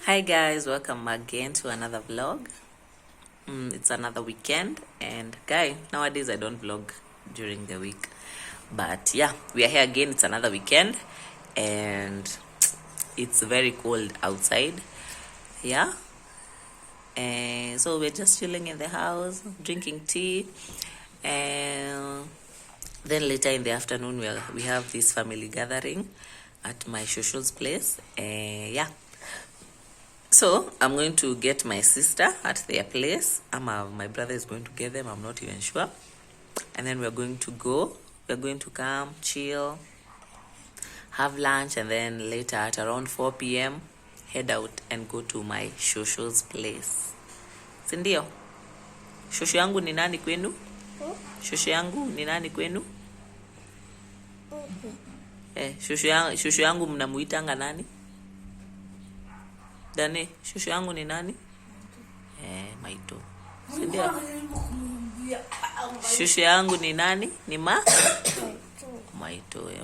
Hi guys, welcome again to another vlog. It's another weekend, and nowadays I don't vlog during the week, but yeah, we are here again. It's another weekend and it's very cold outside. Yeah, and so we're just chilling in the house, drinking tea, and then later in the afternoon we have this family gathering at my shosho's place. Yeah, so I'm going to get my sister at their place. My brother is going to get them, I'm not even sure. And then we're going to come, chill, have lunch, and then later at around 4 p.m. head out and go to my shosho's place. Sindio? Shosho yangu ni nani kwenu? Shosho yangu ni nani kwenu? Shosho yangu mnamuitanga nani? Dani, shosho yangu ni nani? Maito. Sindio? Shosho yangu ni nani? Ni Maito.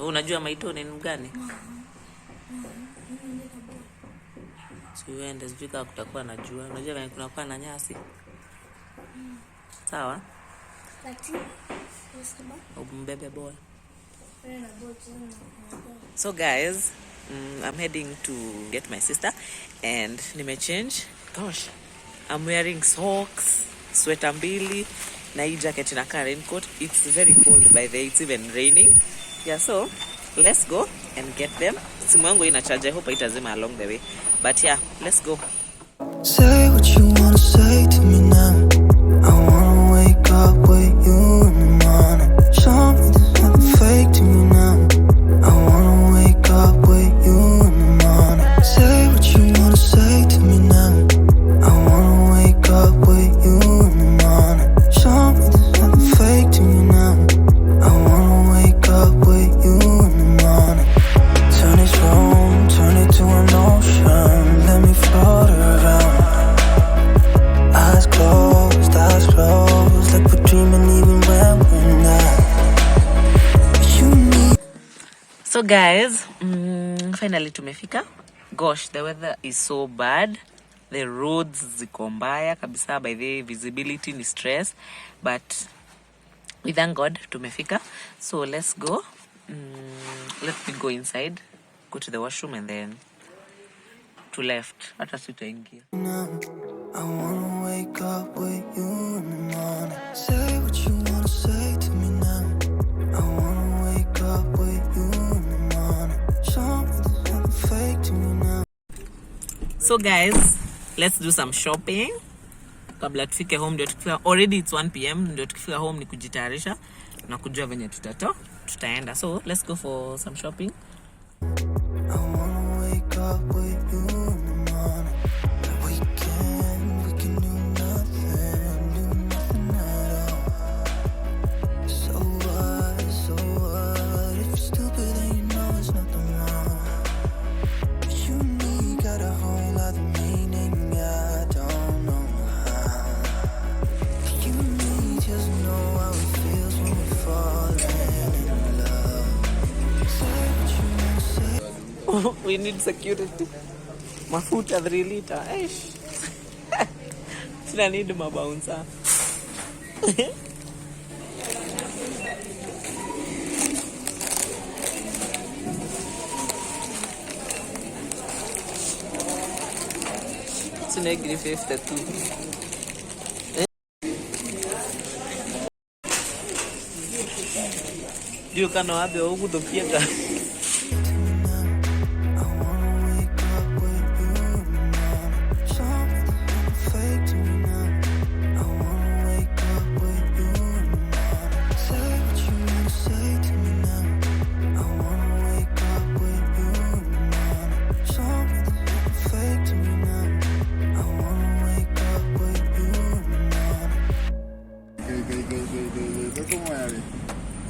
Unajua Maito ni mgani? Siwende, sijui kama kutakuwa najua. Unajua kama kunakuwa na nyasi? Sawa? Mbebe boy. So guys, I'm heading to get my sister and nimechange. Gosh, I'm wearing socks, sweater mbili, na hii jacket na raincoat. It's very cold by the way, it's even raining. Yeah, so let's go and get them. Simu yangu ina charge, I hope itazima along the way. But yeah, let's go. Say what you wanna say to me now. I wanna wake up with you in the morning. Show me there's nothing fake to me now. I wanna wake up with you in the morning. Say what you wanna say to me now. I wanna wake up with you in the morning. Show me there's nothing fake to me now. I wanna wake up with you in the morning. Turn this room, turn it to an ocean. Let me float around. Eyes closed, like we're dreaming even when we're not. So guys, finally tumefika. Gosh, the weather is so bad. The roads ziko mbaya kabisa, by the visibility ni stress, but we thank God tumefika. So let's go. Let me go inside, go to the washroom, and then to left. Hata sitaingia. I wanna wake up with you in the morning. Say what you wanna say to me now. I wanna wake up with you in the morning. Show me there's nothing fake to me now. So guys, let's do some shopping. Kabla tufike home ndio tukifika, already it's 1 p.m. ndio tukifika home ni kujitayarisha na kujua venye tutaenda. So let's go for some shopping. I wanna wake up with you in the morning. We can do nothing at all. So what? If you're stupid then you know there's nothing wrong. But you and me got a whole other meaning, I don't know how. You and me just know how it feels when we're falling in love. Say what you wanna say. We need security. Mafuta 3 liter. Sina need mabouncer. Sina grip 52. Dio kana wabe huku dokieta.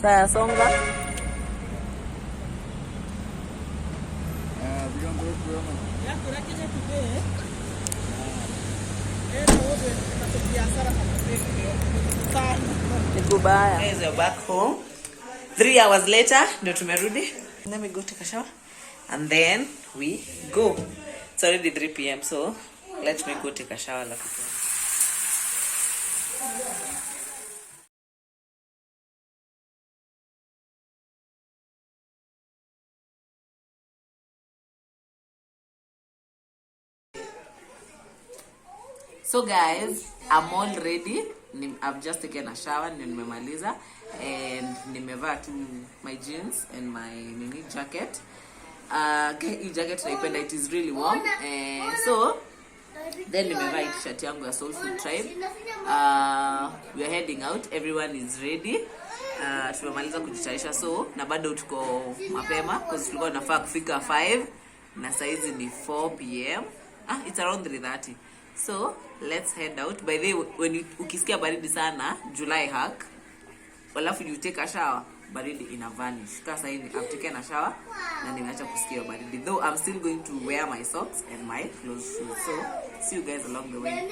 Saya songa. Goodbye. Guys, we're back home. 3 hours later, ndio tumerudi. Let me go take a shower and then we go. It's already 3 p.m. so let me go take a shower. So guys, I'm all ready. I've just taken a shower, nimemaliza, and nimevaa tu my jeans and my mini jacket. Hii jacket naipenda, it is really warm. So then nimevaa hii t-shirt yangu ya Soul Food Tribe. We are heading out, everyone is ready. Tumemaliza kujitayarisha, so na bado tuko mapema because tulikuwa tunafaa kufika 5 na saizi ni 4 p.m. It's around 3:30. So let's head out. By the way, when ukisikia baridi sana, July hack, alafu you take a shower, baridi ina vanish. Sasa hivi I've taken a shower na nimeacha kusikia baridi. Though I'm still going to wear my socks and my closed shoes. So see you guys along the way.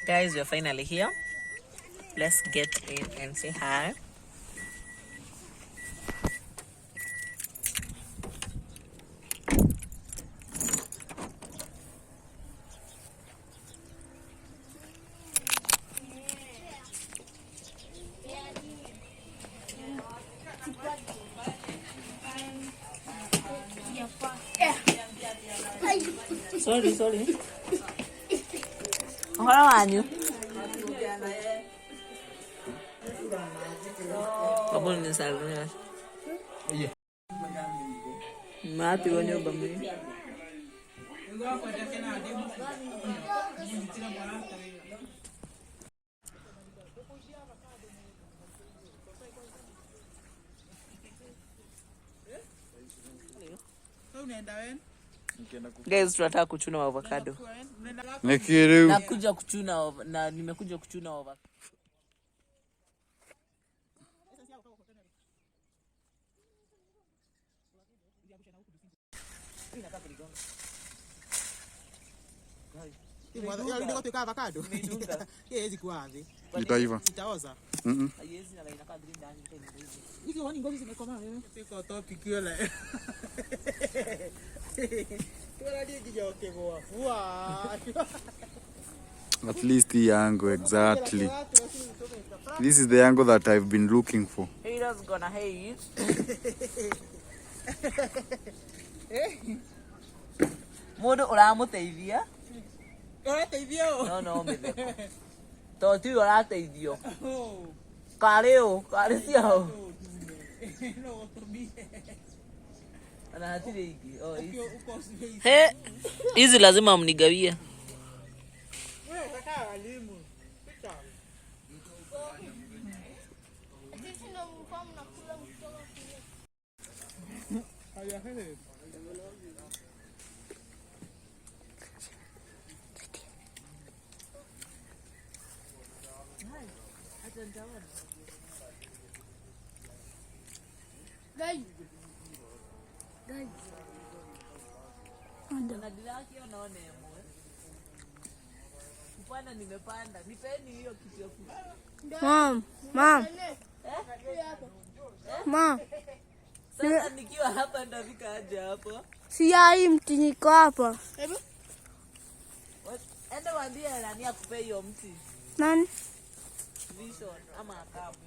Guys, we're finally here. Let's get in and say hi. Sorry. How are you? Kamu ni salnya. Iya. Mati wanyo bambi. Guys, tunataka kuchuna avocado. Nakuja kuchuna na nimekuja kuchuna avocado. Avocado. Hizi kuanze. Itaiva. Itaoza. Haiwezi na inakaa green ndani hivi. Hizi wani ngozi zimekomaa wewe. Siko topic yule. At least the angle, exactly. This is the angle that I've been looking for. Haters gonna hate. Modo uramuteithia? Urateithia? No, mbe. Toti urateithio. Kareo, ciao. No, turbi. Anatire hiki. He, hizi lazima mnigawie. Wewe kaka walimu. Guys. Nadilaki unaone mwe. Kupanda nimepanda. Nipeni hiyo kitu ya Mom. Mom. Sasa nikiwa hapa ndafika aje hapo? Si hii mti niko hapa. Enda waambie nani akupe hiyo mti. Nani? Vision ama akabu.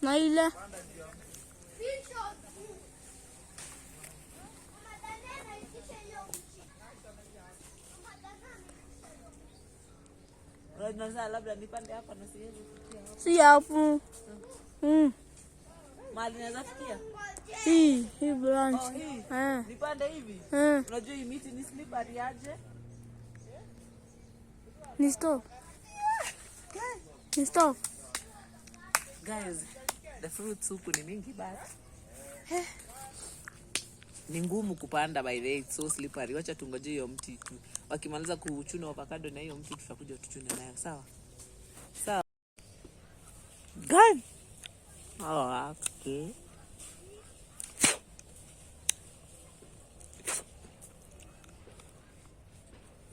Na ile. Unaweza labda nipande hapa na siwezi kufikia hapo. Si hapo. Mali naweza fikia? Hii branch. Nipande hivi? Unajua hii miti ni slippery aje? Ni stop. Guys, the fruits huku ni mingi but ni ngumu kupanda, by the way, it's so slippery. Wacha tungoje hiyo mti tu. Wakimaliza kuchuna avocado na hiyo mti tutakuja tuchune nayo, sawa? Sawa. Guys. Okay.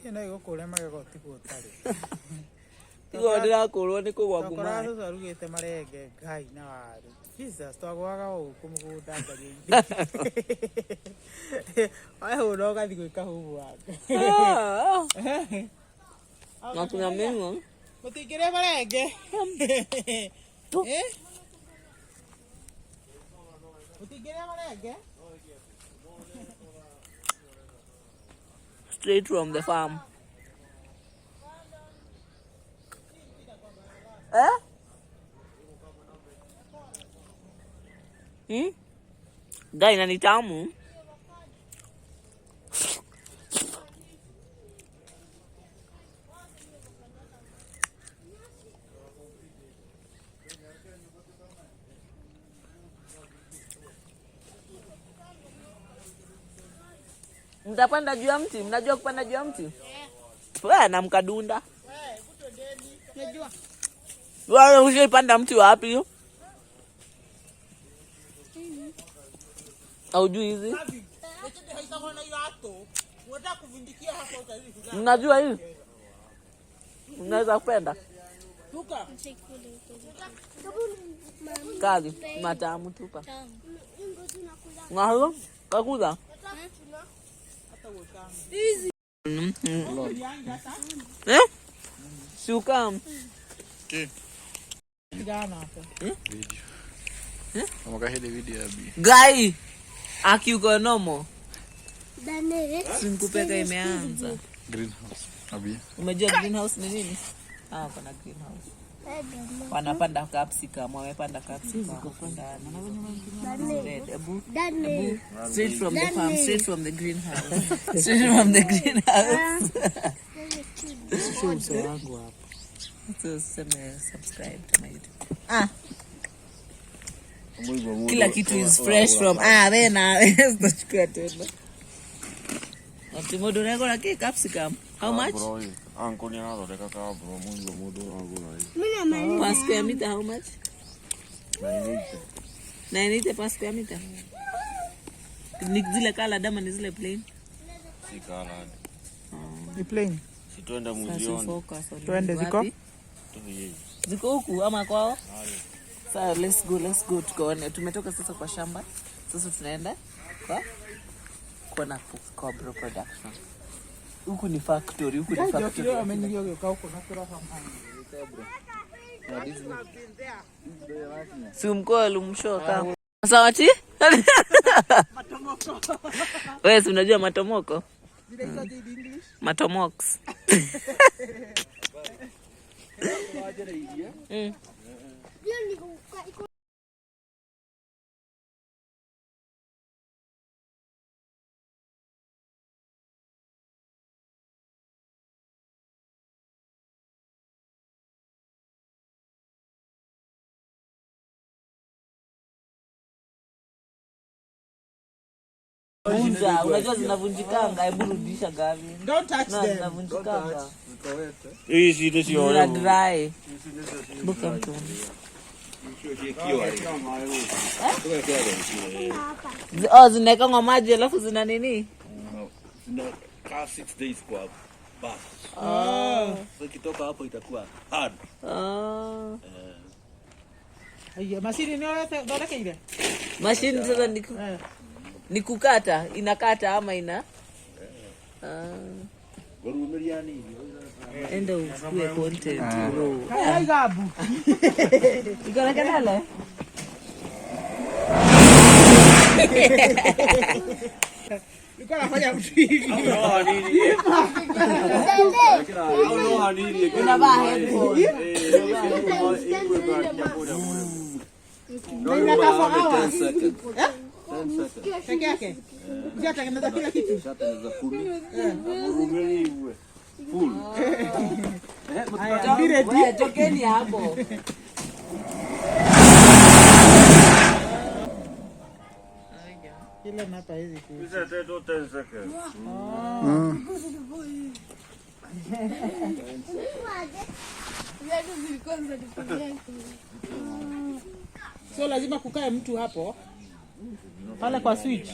Kena iko kule magego tiko tari. Tigo ndira kurwo ni kugwa Kora nguma. sasa rugite marenge ngai na waru. Jesus twagwaga huko mugunda ngari. Ai ho gathi gwika hubu wake. Na kuna mengo. Mutingire marenge. Mutingire marenge. Straight from the farm. Guy, ni tamu. Mtapanda juu ya mti? Mnajua kupanda juu ya mti? Wewe na mkadunda. Najua. Wewe ushaipanda mti wapi hiyo? Haujui hizi? Mnajua hii? Mnaweza kupenda? Kazi, matamu tupa. Ngalo, kakuza. Siukam. Guy, akiuko nomo. Sinkupeka imeanza. Greenhouse. Abi. Umejua greenhouse ni nini? Kuna greenhouse. Wanapanda capsicum, wamepanda capsicum. Straight from the farm, straight from the greenhouse. Straight from the greenhouse. Show uso wangu hapo. So subscribe to my YouTube. Kila kitu is fresh from wena sitachukua tena. Atimodo nako na capsicum. How much? Uncle ni anathondeka ka bro mundu agura. Per square meter how much? 980 per square meter. Ni zile kala dama ni zile plain. Si kala. Ni plain. Si twende muzioni. Twende ziko? Ziko huku ama kwao? Sasa let's go tukaone. Tumetoka sasa kwa shamba. Sasa tunaenda kwa Cobra production. Huku ni factory, Si mkoa lumshoka. Sawati? Matomoko. Wewe si unajua matomoko? Matomox. Unajua zinavunjikanga, hebu rudisha gari. Don't touch them. Zinavunjikanga. Hizi ndio sio dry. Buka mtu. Zinaweka kwa maji alafu zina nini? Ka 6 days kwa bus. So kitoka hapo itakuwa hard. Mashini ni yote ndoleke ile. Mashini sasa ni kukata, inakata ama ina Warumeria nini? Enda uchukue content bro. Hai gabu. Iko na kanale? Iko nafanya mtu hivi. Unavaa headphone. Ndio kafaa. Peke yake. Ushatengeneza kila kitu. Ushatengeneza 10. Warumeria iwe. Full. Wewe tokeni hapo. Kila napa hizi tu. Isa teto 10 seconds. So lazima kukae mtu hapo. Pale kwa switch.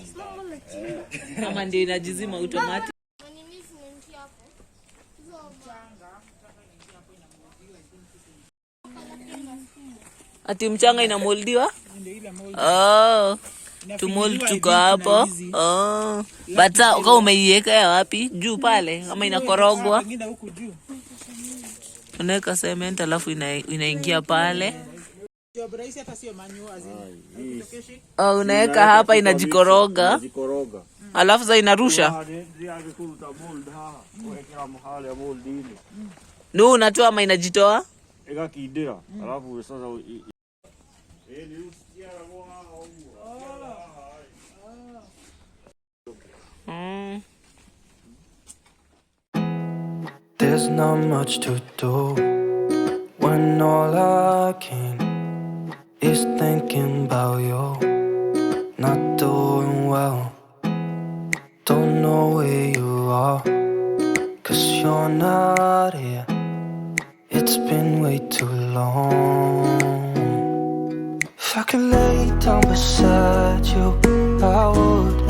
Kama ndio inajizima automatic. Ati mchanga inamoldiwa? Ndio ile mold. Oh. Tumold tuko hapo. Oh. But kama umeiweka ya wapi? Juu pale kama inakorogwa. Pengine huku juu. Unaweka cement alafu inaingia pale. Job rahisi hata sio manual azini. Oh, unaweka hapa inajikoroga. Inajikoroga. Alafu sasa inarusha. No, unatoa ama inajitoa? Igakindira. Alafu sasa There's not much to do when all I can is thinking about you. Not doing well, don't know where you are, 'cause you're not here. It's been way too long. If I could lay down beside you, I would.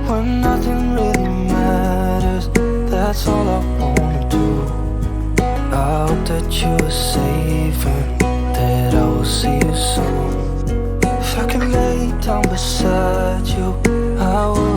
When nothing really matters, that's all I wanna do. I hope that you are safe and that I will see you soon. If I could lay down beside you, I would.